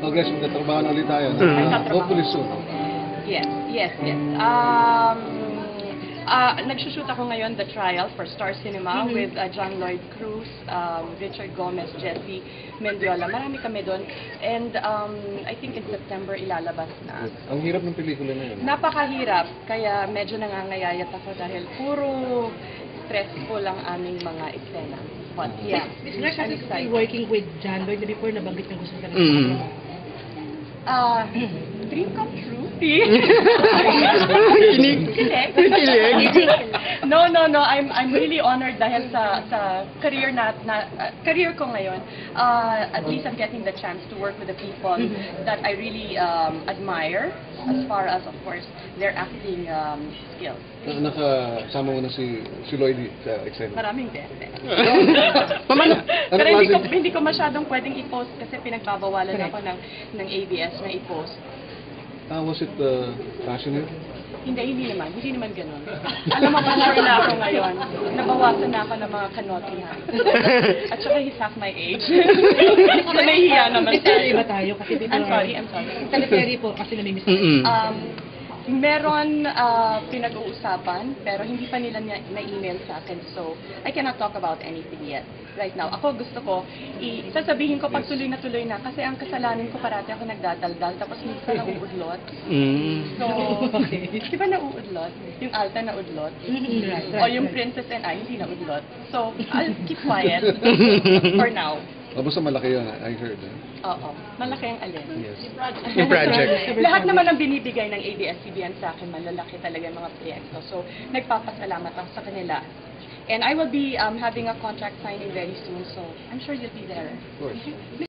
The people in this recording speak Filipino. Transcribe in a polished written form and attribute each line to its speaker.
Speaker 1: I guess magkatrabaho na ulit tayo. Hopefully soon.
Speaker 2: Yes. Nagsushoot ako ngayon The Trial for Star Cinema with John Lloyd Cruz, Richard Gomez, Jesse Mendiola. Marami kami doon. And I think in September ilalabas na.
Speaker 1: Ang hirap ng pelikula na yun.
Speaker 2: Napakahirap, kaya medyo nangangayayat ako dahil puro stressful ang aming mga eksena. But yeah,
Speaker 3: Miss Grace,
Speaker 2: I'm
Speaker 3: kasi
Speaker 2: excited.
Speaker 3: working with John Lloyd na before nabanggit ng gusto ka
Speaker 2: Dream come true. No. I'm really honored dahil sa career career ko ngayon. At least I'm getting the chance to work with the people that I really admire as far as, of course, their acting skills.
Speaker 1: Nakasama mo na si Lloyd sa eksena.
Speaker 2: Maraming bete.
Speaker 1: Ano
Speaker 2: Pero hindi ko masyadong pwedeng i-post kasi pinagbabawalan ako ng ABS na i-post.
Speaker 1: Was it passionate?
Speaker 2: Hindi naman ganun. Alam mo, mature na ako ngayon. Nabawasan na ako ng mga kanotihan. At saka he's half my age. So, nahihiya naman.
Speaker 3: Teleperry ba tayo? Kasi dito
Speaker 2: I'm sorry.
Speaker 3: Teleperry po kasi namimiss.
Speaker 2: Meron pinag-uusapan, pero hindi pa nila na-email sa akin. So, I cannot talk about anything yet. Right now, ako gusto ko, sasabihin ko pag tuloy na kasi ang kasalanan ko parati ako nagdadaldal, tapos minsan nauudlot. So, di ba nauudlot? Yung Alta naudlot? O yung Princess and I, hindi naudlot. So, I'll keep quiet for now.
Speaker 1: Basta malaki yun, I heard.
Speaker 2: Oo, malaki ang alin.
Speaker 1: Yes.
Speaker 4: Yung project.
Speaker 2: Lahat naman ang binibigay ng ABS-CBN sa akin, malalaki talaga ang mga proyekto. So, nagpapasalamat ako sa kanila. And I will be having a contract signing very soon, so I'm sure you'll be there.
Speaker 1: Of course.